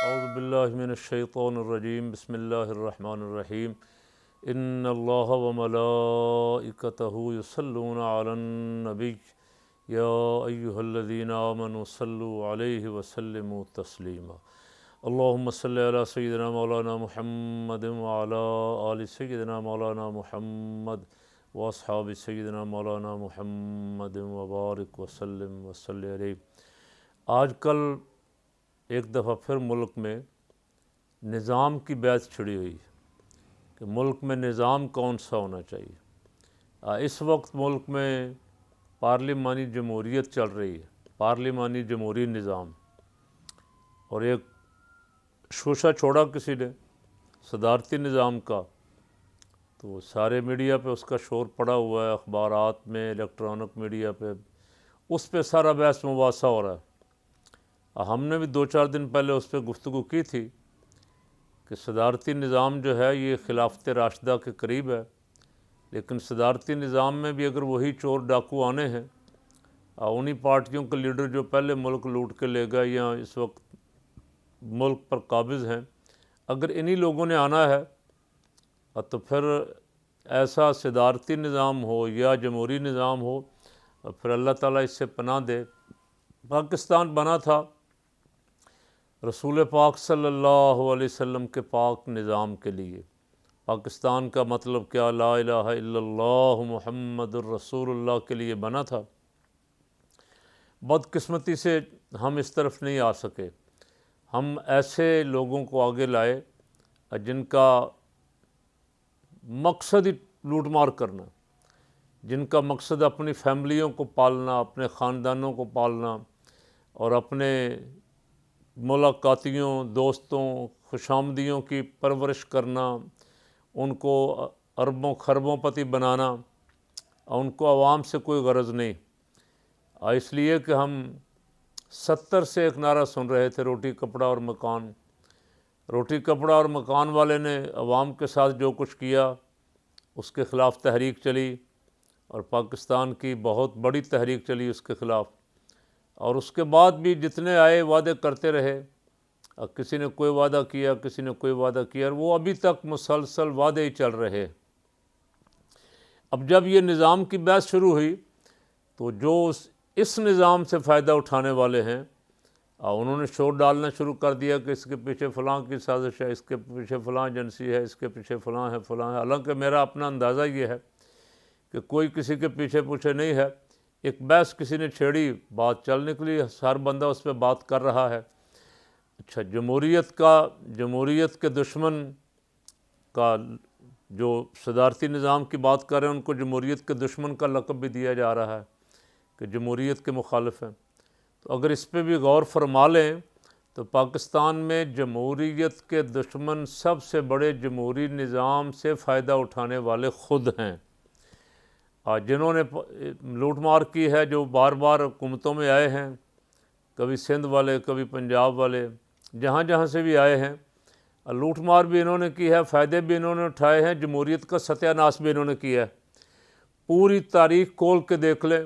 اعوذ باللہ من الشیطان الرجیم بسم اللہ الرحمن الرحیم ان اللہ وملائکتہ یصلون علی النبی یا ایہا الذین آمنوا صلوا علیہ وسلموا تسلیما اللہم صلی علی سیدنا مولانا محمد وعلی آل سیدنا مولانا محمد واصحاب سیدنا مولانا محمد وبارک وسلم وصلی علیہ۔ آج کل ایک دفعہ پھر ملک میں نظام کی بحث چھڑی ہوئی کہ ملک میں نظام کون سا ہونا چاہیے۔ اس وقت ملک میں پارلیمانی جمہوریت چل رہی ہے، پارلیمانی جمہوری نظام، اور ایک شوشہ چھوڑا کسی نے صدارتی نظام کا، تو سارے میڈیا پہ اس کا شور پڑا ہوا ہے، اخبارات میں، الیکٹرانک میڈیا پہ، اس پہ سارا بحث مباحثہ ہو رہا ہے۔ ہم نے بھی 2-4 دن پہلے اس پہ گفتگو کی تھی کہ صدارتی نظام جو ہے یہ خلافت راشدہ کے قریب ہے، لیکن صدارتی نظام میں بھی اگر وہی چور ڈاکو آنے ہیں، انہی پارٹیوں کے لیڈر جو پہلے ملک لوٹ کے لے گئے یا اس وقت ملک پر قابض ہیں، اگر انہی لوگوں نے آنا ہے تو پھر ایسا صدارتی نظام ہو یا جمہوری نظام ہو، پھر اللہ تعالیٰ اس سے پناہ دے۔ پاکستان بنا تھا رسول پاک صلی اللہ علیہ وسلم کے پاک نظام کے لیے۔ پاکستان کا مطلب کیا؟ لا الہ الا اللہ محمد الرسول اللہ کے لیے بنا تھا۔ بدقسمتی سے ہم اس طرف نہیں آ سکے۔ ہم ایسے لوگوں کو آگے لائے جن کا مقصد ہی لوٹ مار کرنا، جن کا مقصد اپنی فیملیوں کو پالنا، اپنے خاندانوں کو پالنا، اور اپنے ملاقاتیوں، دوستوں، خوشامدیوں کی پرورش کرنا، ان کو اربوں خربوں پتی بنانا، ان کو عوام سے کوئی غرض نہیں۔ اس لیے کہ ہم 70 سے ایک نعرہ سن رہے تھے، روٹی کپڑا اور مکان۔ روٹی کپڑا اور مکان والے نے عوام کے ساتھ جو کچھ کیا اس کے خلاف تحریک چلی، اور پاکستان کی بہت بڑی تحریک چلی اس کے خلاف، اور اس کے بعد بھی جتنے آئے وعدے کرتے رہے، کسی نے کوئی وعدہ کیا، کسی نے کوئی وعدہ کیا، اور وہ ابھی تک مسلسل وعدے ہی چل رہے۔ اب جب یہ نظام کی بحث شروع ہوئی تو جو اس نظام سے فائدہ اٹھانے والے ہیں انہوں نے شور ڈالنا شروع کر دیا کہ اس کے پیچھے فلاں کی سازش ہے، اس کے پیچھے فلاں ایجنسی ہے، اس کے پیچھے فلاں ہے، فلاں ہے۔ حالانکہ میرا اپنا اندازہ یہ ہے کہ کوئی کسی کے پیچھے پوچھے نہیں ہے۔ ایک بحث کسی نے چھیڑی، بات چل نکلی، ہر بندہ اس پہ بات کر رہا ہے۔ اچھا، جمہوریت کے دشمن کا جو صدارتی نظام کی بات کر رہے ہیں ان کو جمہوریت کے دشمن کا لقب بھی دیا جا رہا ہے کہ جمہوریت کے مخالف ہیں۔ تو اگر اس پہ بھی غور فرما لیں تو پاکستان میں جمہوریت کے دشمن سب سے بڑے جمہوری نظام سے فائدہ اٹھانے والے خود ہیں، جنہوں نے لوٹ مار کی ہے، جو بار بار حکومتوں میں آئے ہیں، کبھی سندھ والے، کبھی پنجاب والے، جہاں جہاں سے بھی آئے ہیں، لوٹ مار بھی انہوں نے کی ہے، فائدے بھی انہوں نے اٹھائے ہیں، جمہوریت کا ستیہ ناش بھی انہوں نے کیا ہے۔ پوری تاریخ کھول کے دیکھ لیں،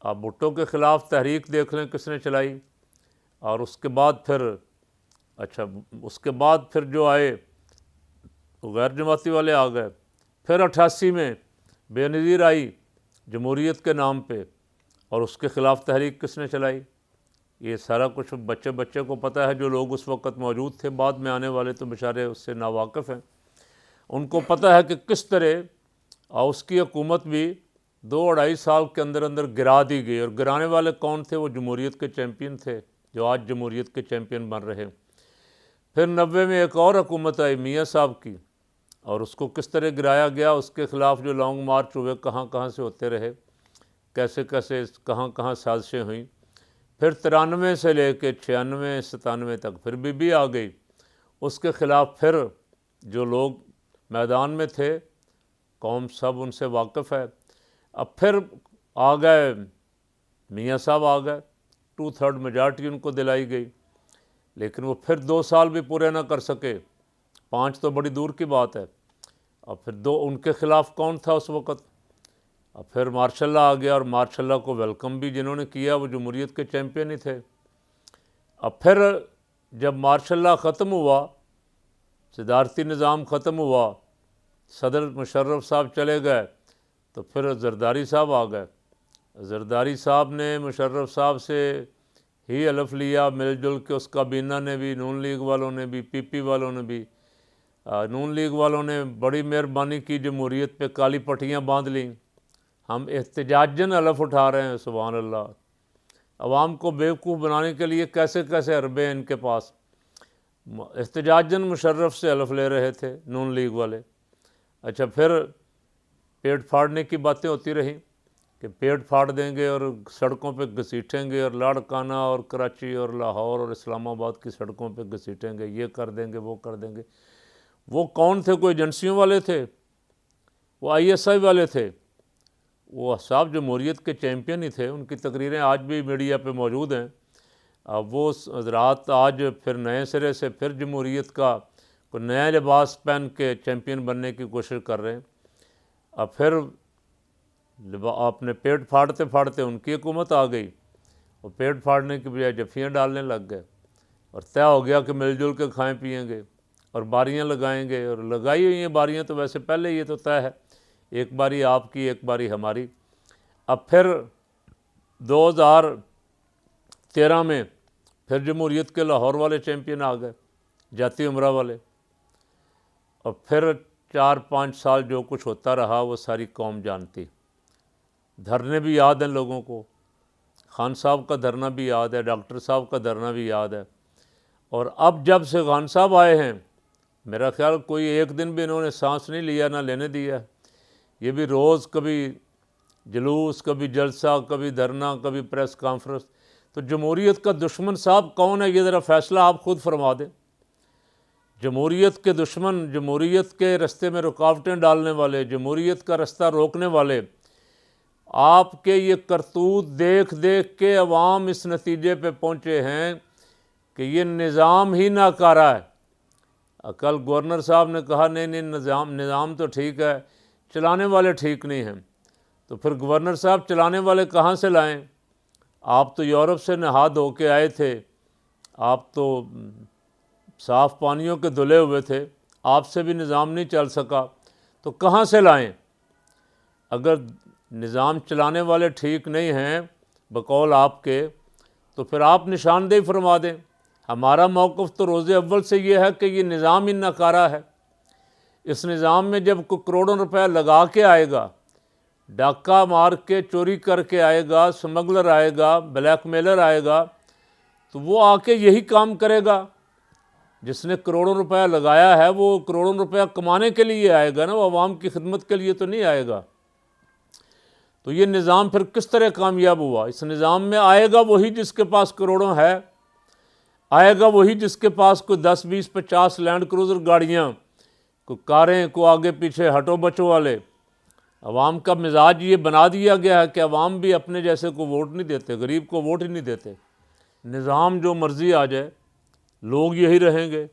آپ بھٹو کے خلاف تحریک دیکھ لیں کس نے چلائی، اور اس کے بعد پھر جو آئے غیر جماعتی والے آ گئے، پھر 88 میں بے نظیر آئی جمہوریت کے نام پہ، اور اس کے خلاف تحریک کس نے چلائی؟ یہ سارا کچھ بچے کو پتہ ہے۔ جو لوگ اس وقت موجود تھے، بعد میں آنے والے تو بیچارے اس سے ناواقف ہیں، ان کو پتہ ہے کہ کس طرح اس کی حکومت بھی 2-2.5 سال کے اندر اندر گرا دی گئی، اور گرانے والے کون تھے؟ وہ جمہوریت کے چیمپئن تھے جو آج جمہوریت کے چیمپئن بن رہے۔ پھر 90 میں ایک اور حکومت آئی میاں صاحب کی، اور اس کو کس طرح گرایا گیا، اس کے خلاف جو لانگ مارچ ہوئے، کہاں کہاں سے ہوتے رہے، کیسے کیسے کہاں کہاں سازشیں ہوئیں۔ پھر 93 سے لے کے 96-97 تک پھر بی بی آ گئی، اس کے خلاف پھر جو لوگ میدان میں تھے، قوم سب ان سے واقف ہے۔ اب پھر آ گئے میاں صاحب، آ گئے، 2/3 میجارٹی ان کو دلائی گئی، لیکن وہ پھر 2 سال بھی پورے نہ کر سکے، 5 تو بڑی دور کی بات ہے۔ اور پھر ان کے خلاف کون تھا اس وقت؟ اب پھر ماشاء اللہ آ گیا، اور ماشاء اللہ کو ویلکم بھی جنہوں نے کیا وہ جمہوریت کے چیمپئن ہی تھے۔ اب پھر جب مارشل لا ختم ہوا، صدارتی نظام ختم ہوا، صدر مشرف صاحب چلے گئے، تو پھر زرداری صاحب آ گئے۔ زرداری صاحب نے مشرف صاحب سے ہی حلف لیا، مل جل کے اس کابینہ نے بھی، نون لیگ والوں نے بھی، پی پی والوں نے بھی۔ نون لیگ والوں نے بڑی مہربانی کی، جمہوریت پہ کالی پٹیاں باندھ لیں۔ ہم احتجاجاً حلف اٹھا رہے ہیں، سبحان اللہ۔ عوام کو بیوقوف بنانے کے لیے کیسے کیسے حربے ہیں ان کے پاس۔ احتجاجاً مشرف سے حلف لے رہے تھے نون لیگ والے۔ اچھا، پھر پیٹ پھاڑنے کی باتیں ہوتی رہیں کہ پیٹ پھاڑ دیں گے اور سڑکوں پہ گھسیٹیں گے، اور لاڑکانہ اور کراچی اور لاہور اور اسلام آباد کی سڑکوں پہ گھسیٹیں گے، یہ کر دیں گے، وہ کر دیں گے۔ وہ کون تھے؟ کوئی ایجنسیوں والے تھے؟ وہ آئی ایس آئی والے تھے؟ وہ صاحب جمہوریت کے چیمپئن ہی تھے، ان کی تقریریں آج بھی میڈیا پہ موجود ہیں۔ اب وہ حضرات آج پھر نئے سرے سے پھر جمہوریت کا کوئی نیا لباس پہن کے چیمپئن بننے کی کوشش کر رہے ہیں۔ اب پھر اپنے پیٹ پھاڑتے پھاڑتے ان کی حکومت آ گئی، اور پیٹ پھاڑنے کی بجائے جفیاں ڈالنے لگ گئے، اور طے ہو گیا کہ مل جل کے کھائیں پئیں گے اور باریاں لگائیں گے، اور لگائی ہوئی ہیں باریاں تو ویسے پہلے یہ تو طے ہے، ایک باری آپ کی، ایک باری ہماری۔ اب پھر 2013 میں پھر جمہوریت کے لاہور والے چیمپئن آ گئے، جاتی عمرہ والے، اور پھر 4-5 سال جو کچھ ہوتا رہا وہ ساری قوم جانتی۔ دھرنے بھی یاد ہیں لوگوں کو، خان صاحب کا دھرنا بھی یاد ہے، ڈاکٹر صاحب کا دھرنا بھی یاد ہے۔ اور اب جب سے خان صاحب آئے ہیں، میرا خیال کوئی ایک دن بھی انہوں نے سانس نہیں لیا، نہ لینے دیا۔ یہ بھی روز کبھی جلوس، کبھی جلسہ، کبھی دھرنا، کبھی پریس کانفرنس۔ تو جمہوریت کا دشمن صاحب کون ہے؟ یہ ذرا فیصلہ آپ خود فرما دیں۔ جمہوریت کے دشمن، جمہوریت کے رستے میں رکاوٹیں ڈالنے والے، جمہوریت کا رستہ روکنے والے، آپ کے یہ کرتوت دیکھ دیکھ کے عوام اس نتیجے پہ پہنچے ہیں کہ یہ نظام ہی ناکارہ ہے۔ کل گورنر صاحب نے کہا نہیں نظام تو ٹھیک ہے، چلانے والے ٹھیک نہیں ہیں۔ تو پھر گورنر صاحب چلانے والے کہاں سے لائیں؟ آپ تو یورپ سے نہا دھو کے آئے تھے، آپ تو صاف پانیوں کے دھلے ہوئے تھے، آپ سے بھی نظام نہیں چل سکا، تو کہاں سے لائیں؟ اگر نظام چلانے والے ٹھیک نہیں ہیں بقول آپ کے، تو پھر آپ نشاندہی فرما دیں۔ ہمارا موقف تو روز اول سے یہ ہے کہ یہ نظام ہی ناکارہ ہے۔ اس نظام میں جب کوئی کروڑوں روپے لگا کے آئے گا، ڈاکہ مار کے چوری کر کے آئے گا، سمگلر آئے گا، بلیک میلر آئے گا، تو وہ آ کے یہی کام کرے گا۔ جس نے کروڑوں روپے لگایا ہے وہ کروڑوں روپے کمانے کے لیے آئے گا نا، وہ عوام کی خدمت کے لیے تو نہیں آئے گا۔ تو یہ نظام پھر کس طرح کامیاب ہوا؟ اس نظام میں آئے گا وہی جس کے پاس کروڑوں ہے، آئے گا وہی جس کے پاس کوئی 10-20-50 لینڈ کروزر گاڑیاں، کوئی کاریں، کوئی آگے پیچھے ہٹو بچو والے۔ عوام کا مزاج یہ بنا دیا گیا ہے کہ عوام بھی اپنے جیسے کو ووٹ نہیں دیتے، غریب کو ووٹ ہی نہیں دیتے۔ نظام جو مرضی آ جائے، لوگ یہی رہیں گے۔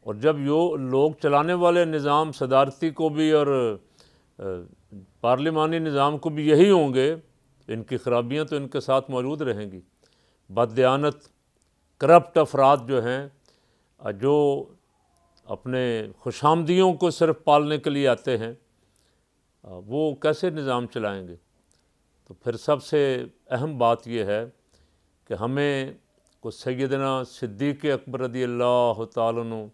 اور جب لوگ چلانے والے نظام صدارتی کو بھی اور پارلیمانی نظام کو بھی یہی ہوں گے، ان کی خرابیاں تو ان کے ساتھ موجود رہیں گی۔ بددیانت، کرپٹ افراد جو ہیں، جو اپنے خوشامدیوں کو صرف پالنے کے لیے آتے ہیں، وہ کیسے نظام چلائیں گے؟ تو پھر سب سے اہم بات یہ ہے کہ ہمیں کو سیدنا صدیق اکبر رضی اللہ تعالیٰ عنہ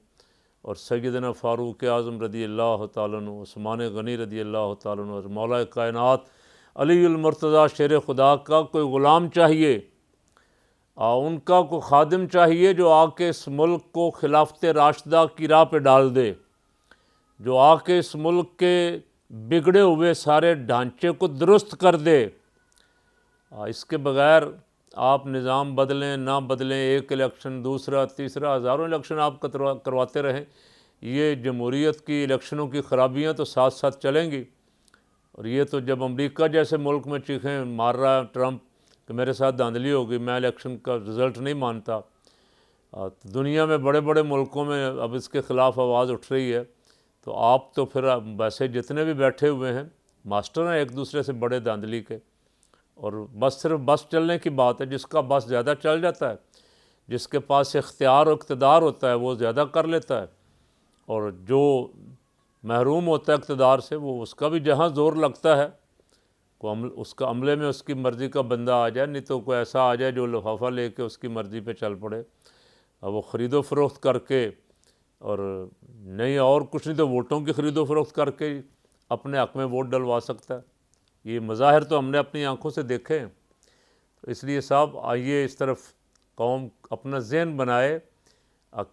اور سیدنا فاروق اعظم رضی اللہ تعالیٰ عنہ، عثمان غنی رضی اللہ تعالیٰ عنہ اور مولا کائنات علی المرتضیٰ شیر خدا کا کوئی غلام چاہیے، ان کا کوئی خادم چاہیے جو آ کے اس ملک کو خلافت راشدہ کی راہ پہ ڈال دے، جو آ کے اس ملک کے بگڑے ہوئے سارے ڈھانچے کو درست کر دے۔ اس کے بغیر آپ نظام بدلیں نہ بدلیں، ایک الیکشن دوسرا تیسرا، ہزاروں الیکشن آپ کرواتے رہیں، یہ جمہوریت کی الیکشنوں کی خرابیاں تو ساتھ ساتھ چلیں گی۔ اور یہ تو جب امریکہ جیسے ملک میں چیخیں مار رہا ہے ٹرمپ کہ میرے ساتھ دھاندلی ہوگی، میں الیکشن کا رزلٹ نہیں مانتا، دنیا میں بڑے بڑے ملکوں میں اب اس کے خلاف آواز اٹھ رہی ہے، تو آپ تو پھر ویسے جتنے بھی بیٹھے ہوئے ہیں ماسٹر ہیں ایک دوسرے سے بڑے دھاندلی کے، اور بس صرف بس چلنے کی بات ہے، جس کا بس زیادہ چل جاتا ہے، جس کے پاس اختیار و اقتدار ہوتا ہے وہ زیادہ کر لیتا ہے، اور جو محروم ہوتا ہے اقتدار سے وہ اس کا بھی جہاں زور لگتا ہے اس کا عملے میں اس کی مرضی کا بندہ آ جائے، نہیں تو کوئی ایسا آ جائے جو لفافہ لے کے اس کی مرضی پہ چل پڑے، اور وہ خرید و فروخت کر کے، اور نہیں اور کچھ نہیں تو ووٹوں کی خرید و فروخت کر کے اپنے حق میں ووٹ ڈلوا سکتا ہے۔ یہ مظاہر تو ہم نے اپنی آنکھوں سے دیکھے ہیں۔ تو اس لیے صاحب آئیے اس طرف قوم اپنا ذہن بنائے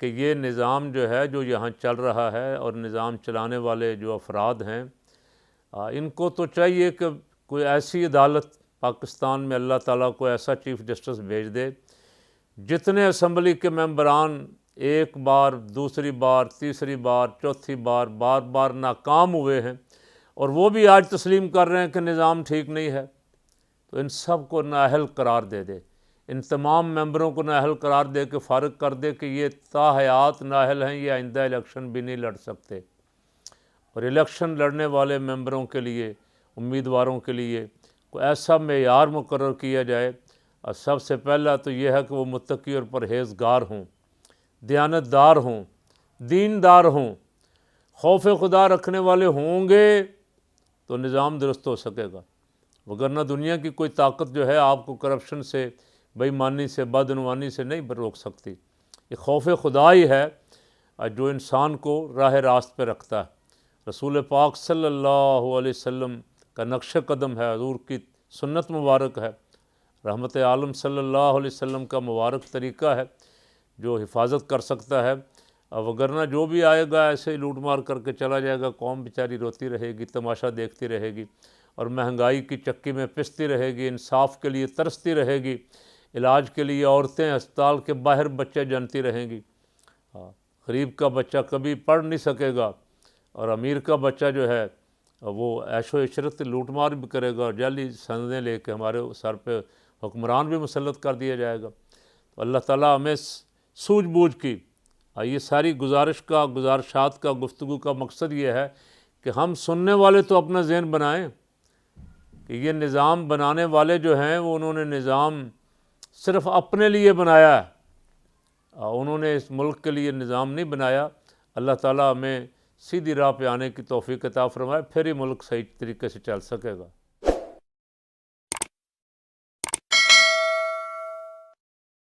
کہ یہ نظام جو ہے جو یہاں چل رہا ہے، اور نظام چلانے والے جو افراد ہیں ان کو تو چاہیے کہ کوئی ایسی عدالت پاکستان میں اللہ تعالیٰ کو ایسا چیف جسٹس بھیج دے، جتنے اسمبلی کے ممبران ایک بار، دوسری بار، تیسری بار، چوتھی بار بار ناکام ہوئے ہیں اور وہ بھی آج تسلیم کر رہے ہیں کہ نظام ٹھیک نہیں ہے، تو ان سب کو نااہل قرار دے دے، ان تمام ممبروں کو نااہل قرار دے کے فارغ کر دے کہ یہ تا حیات نااہل ہیں، یہ آئندہ الیکشن بھی نہیں لڑ سکتے۔ اور الیکشن لڑنے والے ممبروں کے لیے، امیدواروں کے لیے کوئی ایسا معیار مقرر کیا جائے، اور سب سے پہلا تو یہ ہے کہ وہ متقی اور پرہیزگار ہوں، دیانتدار ہوں، دیندار ہوں، خوف خدا رکھنے والے ہوں گے تو نظام درست ہو سکے گا، وگرنہ دنیا کی کوئی طاقت جو ہے آپ کو کرپشن سے، بے ایمانی سے، بدعنوانی سے نہیں روک سکتی۔ یہ خوف خدا ہی ہے جو انسان کو راہ راست پہ رکھتا ہے۔ رسول پاک صلی اللہ علیہ وسلم کا نقش قدم ہے، حضور کی سنت مبارک ہے، رحمت عالم صلی اللہ علیہ وسلم کا مبارک طریقہ ہے جو حفاظت کر سکتا ہے، وگرنہ جو بھی آئے گا ایسے ہی لوٹ مار کر کے چلا جائے گا، قوم بیچاری روتی رہے گی، تماشا دیکھتی رہے گی، اور مہنگائی کی چکی میں پستی رہے گی، انصاف کے لیے ترستی رہے گی، علاج کے لیے عورتیں ہسپتال کے باہر بچے جنتی رہیں گی۔ غریب کا بچہ کبھی پڑھ نہیں سکے گا، اور امیر کا بچہ جو ہے وہ عیش و عشرت لوٹ مار بھی کرے گا، اور جعلی سندیں لے کے ہمارے سر پہ حکمران بھی مسلط کر دیا جائے گا۔ تو اللہ تعالیٰ ہمیں سوجھ بوجھ کی یہ ساری گزارشات کا، گفتگو کا مقصد یہ ہے کہ ہم سننے والے تو اپنا ذہن بنائیں کہ یہ نظام بنانے والے جو ہیں وہ انہوں نے نظام صرف اپنے لیے بنایا ہے، انہوں نے اس ملک کے لیے نظام نہیں بنایا۔ اللہ تعالیٰ ہمیں سیدھی راہ پہ آنے کی توفیق عطا فرمائے، پھر ہی ملک صحیح طریقے سے چل سکے گا۔